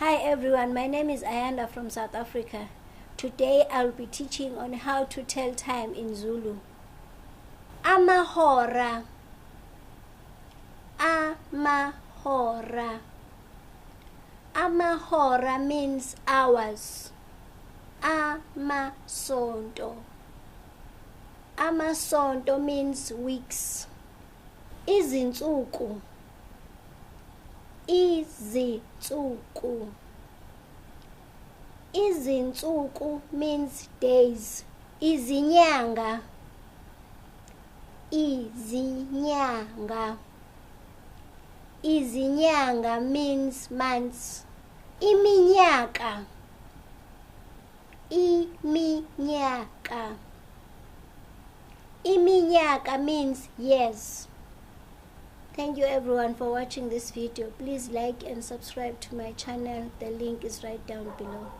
Hi everyone, my name is Ayanda from South Africa. Today I'll be teaching on how to tell time in Zulu. Amahora. Amahora. Amahora means hours. Amasonto. Amasonto means weeks. Izinsuku. Izinsuku. Izinsuku means days. Izinyanga. Izinyanga. Izinyanga means months. Iminyaka. Iminyaka. Iminyaka means years. Thank you everyone for watching this video. Please like and subscribe to my channel. The link is right down below.